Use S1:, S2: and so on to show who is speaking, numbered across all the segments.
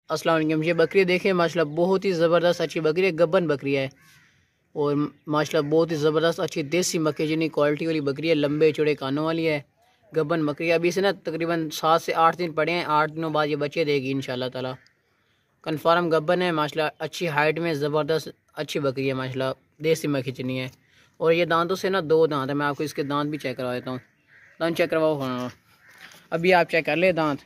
S1: अस्सलाम वालेकुम। ये बकरी देखें माशाल्लाह बहुत ही ज़बरदस्त अच्छी बकरी है, गब्बन बकरी है और माशाल्लाह बहुत ही ज़बरदस्त अच्छी देसी मक्के जिनी क्वालिटी वाली बकरी है। लंबे चौड़े कानों वाली है, गब्बन बकरी। अभी से ना तकरीबन 7 से 8 दिन पड़े हैं, 8 दिनों बाद ये बच्चे देगी इंशाल्लाह ताला। कन्फर्म गब्बन है माशाल्लाह, अच्छी हाइट में ज़बरदस्त अच्छी बकरी है माशाल्लाह, देसी मक्खी चनी है। और ये दांतों से ना 2 दांत है, मैं आपको इसके दांत भी चेक करवा देता हूँ। दांत चेक करवाओ। हाँ अभी आप चेक कर ले दांत,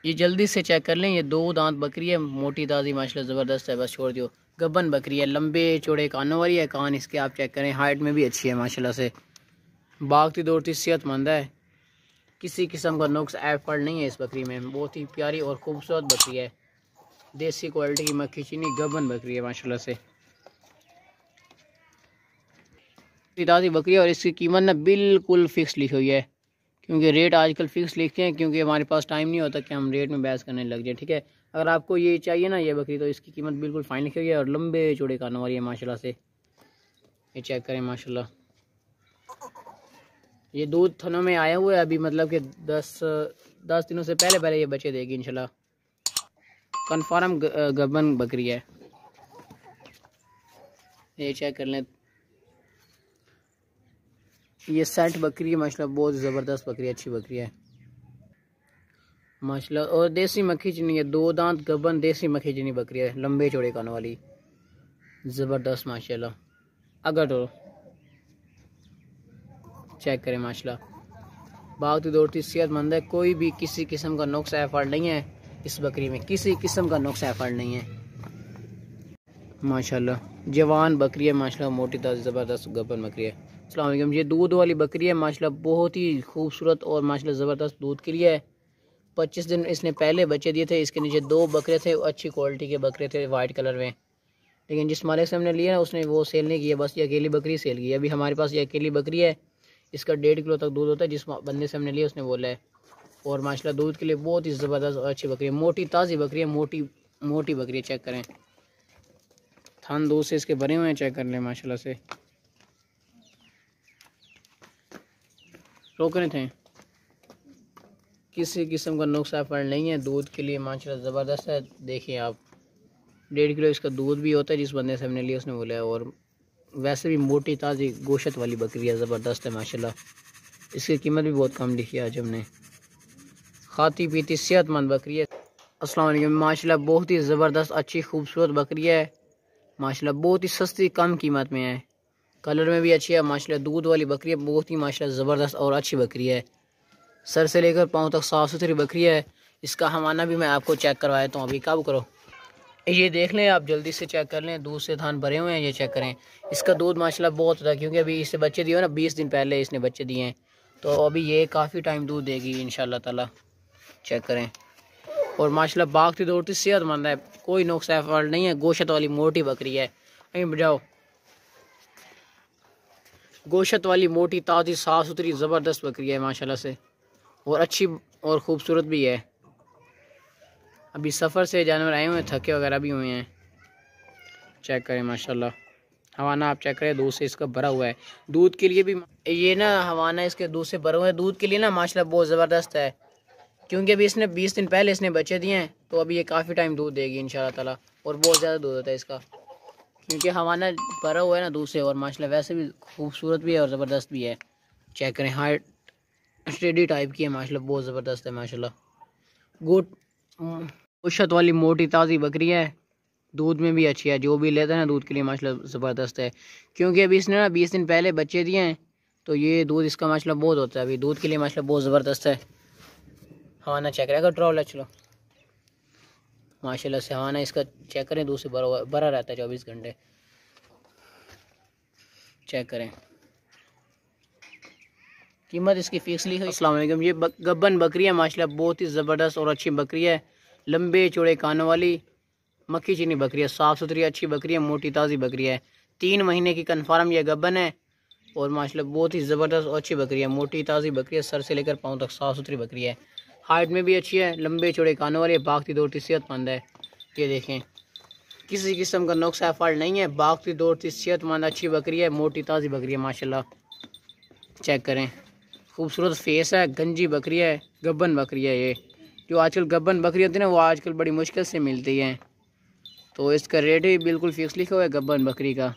S1: ये जल्दी से चेक कर लें। ये 2 दांत बकरी है, मोटी ताज़ी माशाल्लाह ज़बरदस्त है। बस छोड़ दियो, गब्बन बकरी है, लंबे चौड़े कानों वाली है। कान इसके आप चेक करें, हाइट में भी अच्छी है माशाल्लाह से, भागती दौड़ती सेहतमंद है। किसी किस्म का नुक्स एफर्ट नहीं है इस बकरी में। बहुत ही प्यारी और खूबसूरत बकरी है, देसी क्वालिटी की मक्खी चीनी गब्बन बकरी है माशाल्लाह से, ताज़ी बकरी है। और इसकी कीमत ना बिल्कुल फ़िक्स लिखी हुई है, क्योंकि रेट आजकल फ़िक्स लिखते हैं, क्योंकि हमारे पास टाइम नहीं होता कि हम रेट में बहस करने लग जाए। ठीक है, अगर आपको ये चाहिए ना ये बकरी, तो इसकी कीमत बिल्कुल फाइन लिखी हुई है। और लंबे चौड़े कानों वाली है माशाल्लाह से, ये चेक करें माशाल्लाह। ये दूध थनों में आया हुआ है अभी, मतलब कि 10 दिनों से पहले ये बच्चे देगी इंशाल्लाह। कन्फर्म गब्बन बकरी है, ये चेक कर लें। ये सेट बकरी है माशाल्लाह, बहुत ज़बरदस्त बकरी है, अच्छी बकरी है माशाल्लाह। और देसी मक्खी चनी है, 2 दांत गब्बन देसी मक्खी चनी बकरी है, लंबे चौड़े कानों वाली, ज़बरदस्त माशाल्लाह। अगर तो चेक करें माशाल्लाह, भागती दौड़ती सेहतमंद है। कोई भी किसी किस्म का नुक्स एफर्ट नहीं है इस बकरी में, किसी किस्म का नुक्स एफर्ट नहीं है माशाल्लाह। जवान बकरी है माशाल्लाह, मोटी ताज़ी ज़बरदस्त गब्बन बकरी है। अस्सलाम वालेकुम। ये दूध वाली बकरी है माशाल्लाह, बहुत ही खूबसूरत और माशाल्लाह ज़बरदस्त दूध के लिए है। 25 दिन इसने पहले बच्चे दिए थे। इसके नीचे 2 बकरे थे, अच्छी क्वालिटी के बकरे थे वाइट कलर में, लेकिन जिस मालिक से हमने लिया ना उसने वो सेल नहीं किया, बस ये अकेली बकरी सेल की। अभी हमारे पास ये अकेली बकरी है, इसका 1.5 किलो तक दूध होता है, जिस बंदे से हमने लिया उसने बोला है। और माशाल्लाह दूध के लिए बहुत ही ज़बरदस्त और अच्छी बकरी है, मोटी ताज़ी बकरी है, मोटी मोटी बकरी है। चेक करें, थान दूध से इसके भरे हुए हैं, चेक कर लें माशाल्लाह से। रोक रहे थे, किसी किस्म का नुक्सा फल नहीं है, दूध के लिए माशाल्लाह ज़बरदस्त है। देखिए आप, 1.5 किलो इसका दूध भी होता है, जिस बंदे से हमने लिया उसने बोला है। और वैसे भी मोटी ताज़ी गोश्त वाली बकरी है, ज़बरदस्त है माशाल्लाह। इसकी कीमत भी बहुत कम लिखी है आज हमने। खाती पीती सेहतमंद बकरी है। अस्सलाम वालेकुम। माशाल्लाह बहुत ही ज़बरदस्त अच्छी खूबसूरत बकरी है माशाल्लाह, बहुत ही सस्ती कम कीमत में है, कलर में भी अच्छी है माशाल्लाह। दूध वाली बकरी है, बहुत ही माशाल्लाह ज़बरदस्त और अच्छी बकरी है। सर से लेकर पाँव तक साफ़ सुथरी बकरी है। इसका हवाना भी मैं आपको चेक करवाया तो अभी कब करो, ये देख लें आप, जल्दी से चेक कर लें। दूध से थान भरे हुए हैं, ये चेक करें। इसका दूध माशाल्लाह बहुत होता है, क्योंकि अभी इससे बच्चे दिए ना, 20 दिन पहले इसने बच्चे दिए हैं, तो अभी ये काफ़ी टाइम दूध देगी इंशाल्लाह ताला। चेक करें। और माशाल्लाह भागती दौड़ती सेहतमंद है, कोई नुक्स एफर्ट नहीं है, गोश्त वाली मोटी बकरी है। कहीं बजाओ, गोश्त वाली मोटी ताज़ी साफ़ सुथरी ज़बरदस्त बकरी है माशाल्लाह से, और अच्छी और ख़ूबसूरत भी है। अभी सफ़र से जानवर आए हुए हैं, थके वगैरह भी हुए हैं। चेक करें माशाल्लाह, हवाना आप चेक करें, दूध से इसका भरा हुआ है। दूध के लिए भी ये ना हवाना इसके दूध से भरा हुआ है, दूध के लिए ना माशाल्लाह बहुत ज़बरदस्त है, क्योंकि अभी इसने 20 दिन पहले इसने बच्चे दिए हैं, तो अभी ये काफ़ी टाइम दूध देगी इंशाल्लाह ताला। और बहुत ज़्यादा दूध होता है इसका, क्योंकि हवाना भरा हुआ है ना दूध से। और माशाल्लाह वैसे भी खूबसूरत भी है और ज़बरदस्त भी है। चेक करें, हाइट स्टेडी टाइप की है माशाल्लाह, बहुत ज़बरदस्त है माशाल्लाह। गोश्त वाली मोटी ताज़ी बकरी है, दूध में भी अच्छी है, जो भी लेता है ना दूध के लिए माशाल्लाह ज़बरदस्त है। क्योंकि अभी इसने ना 20 दिन पहले बच्चे दिए हैं, तो ये दूध इसका माशाल्लाह बहुत होता है, अभी दूध के लिए माशाल्लाह बहुत ज़बरदस्त है। हवाना चेक करेगा, ट्रॉल चलो माशाल्लाह से। हवाना इसका चेक करें, दूध से भरा रहता है 24 घंटे। चेक करें, कीमत इसकी फिक्स ली है। अस्सलाम वालेकुम। ये गब्बन बकरी है माशाल्लाह, बहुत ही ज़बरदस्त और अच्छी बकरी है, लंबे चौड़े कानों वाली मक्खी चीनी बकरी है, साफ़ सुथरी अच्छी बकरी है, मोटी ताज़ी बकरी है। 3 महीने की कन्फर्म ये गब्बन है, और माशाल्लाह बहुत ही ज़बरदस्त और अच्छी बकरी है, मोटी ताज़ी बकरी है, सर से लेकर पाँव तक साफ़ सुथरी बकरी है। हाइट में भी अच्छी है, लंबे चौड़े कानों वाली है, भागती दौड़ती सेहतमंद है। ये देखें, किसी किस्म का नुक्स एफर्ट नहीं है, भागती दौड़ती सेहतमंद अच्छी बकरी है, मोटी ताज़ी बकरी है माशाल्लाह। चेक करें, खूबसूरत फेस है, गंजी बकरी है, गब्बन बकरी है ये, जो आजकल गब्बन बकरी होती है ना वो आजकल बड़ी मुश्किल से मिलती हैं, तो इसका रेट भी बिल्कुल फिक्स लिखा हुआ है गब्बन बकरी का।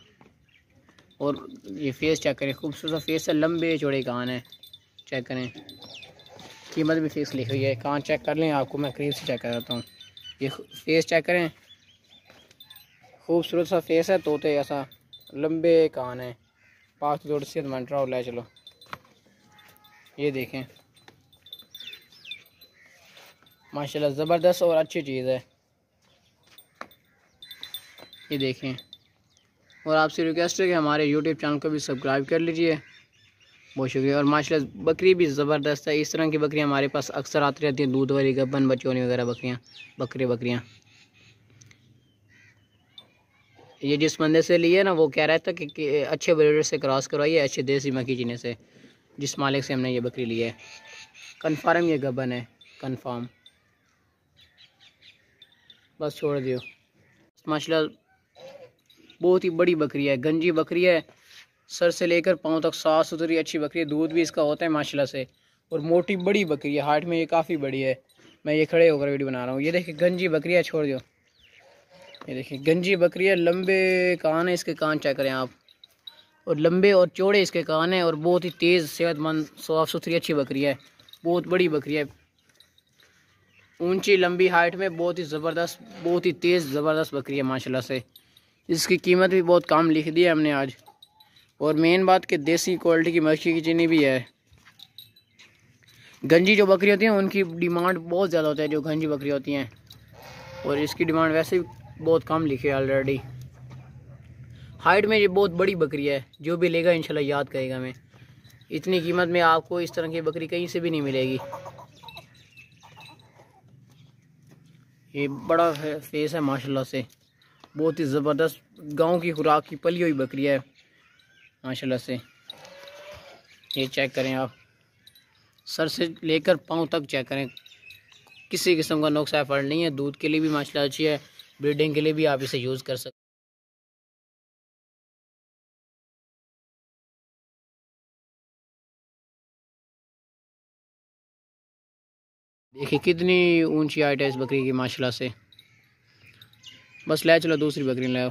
S1: और ये फेस चेक करें, खूबसूरत फेस है, लंबे चौड़े कान है, चेक करें। कीमत भी फिक्स लिखी हुई है, कान चेक कर लें, आपको मैं करीब से चेक कराता हूँ। ये फेस चेक करें, खूबसूरत सा फेस है, तोते ऐसा, लंबे कान है, पाँच दौड़ से मंटरा हो। चलो ये देखें, माशाल्लाह ज़बरदस्त और अच्छी चीज़ है, ये देखें। और आपसे रिक्वेस्ट है कि हमारे यूट्यूब चैनल को भी सब्सक्राइब कर लीजिए, बहुत शुक्रिया। और माशाल्लाह बकरी भी ज़बरदस्त है, इस तरह की बकरियां हमारे पास अक्सर आती रहती हैं, दूध वाली गब्बन बचौनी वगैरह बकरियां। ये जिस बंदे से लिए ना वो कह रहा था कि अच्छे ब्रीडर से क्रॉस करवाइए, अच्छे देसी मक्खी चीने से। जिस मालिक से हमने ये बकरी ली है, कन्फर्म ये गब्बन है, कन्फर्म। बस छोड़ दियो। माशाल्लाह बहुत ही बड़ी बकरी है, गंजी बकरी है, सर से लेकर पाँव तक साफ सुथरी अच्छी बकरी है, दूध भी इसका होता है माशाल्लाह से। और मोटी बड़ी बकरी है, हाइट में ये काफ़ी बड़ी है। मैं ये खड़े होकर वीडियो बना रहा हूँ। ये देखिए गंजी बकरी है, छोड़ दो। ये देखिए गंजी बकरी है, लंबे कान है इसके, कान चेक करें आप, और लंबे और चौड़े इसके कान हैं, और बहुत ही तेज़ सेहतमंद साफ सुथरी अच्छी बकरी है, बहुत बड़ी बकरी है, ऊंची लंबी हाइट में, बहुत ही ज़बरदस्त, बहुत ही तेज़ ज़बरदस्त बकरी है माशाल्लाह से। इसकी कीमत भी बहुत कम लिख दी है हमने आज। और मेन बात कि देसी क्वालिटी की मक्खी की चीनी भी है। गंजी जो बकरी होती हैं उनकी डिमांड बहुत ज़्यादा होता है, जो गंजी बकरी होती हैं, और इसकी डिमांड वैसे भी बहुत कम लिखी है ऑलरेडी। हाइट में ये बहुत बड़ी बकरी है, जो भी लेगा इंशाल्लाह याद करेगा। मैं इतनी कीमत में आपको इस तरह की बकरी कहीं से भी नहीं मिलेगी। ये बड़ा फेस है माशाल्लाह से, बहुत ही ज़बरदस्त, गांव की खुराक की पली हुई बकरी है माशाल्लाह से। ये चेक करें आप, सर से लेकर पाँव तक चेक करें, किसी किस्म का नुक्स एफर्ट नहीं है। दूध के लिए भी माशाल्लाह अच्छी है, ब्रीडिंग के लिए भी आप इसे यूज़ कर सकते। देखिए कितनी ऊंची हाइट है इस बकरी की माशाल्लाह से। बस ले चलो दूसरी बकरी ले आओ।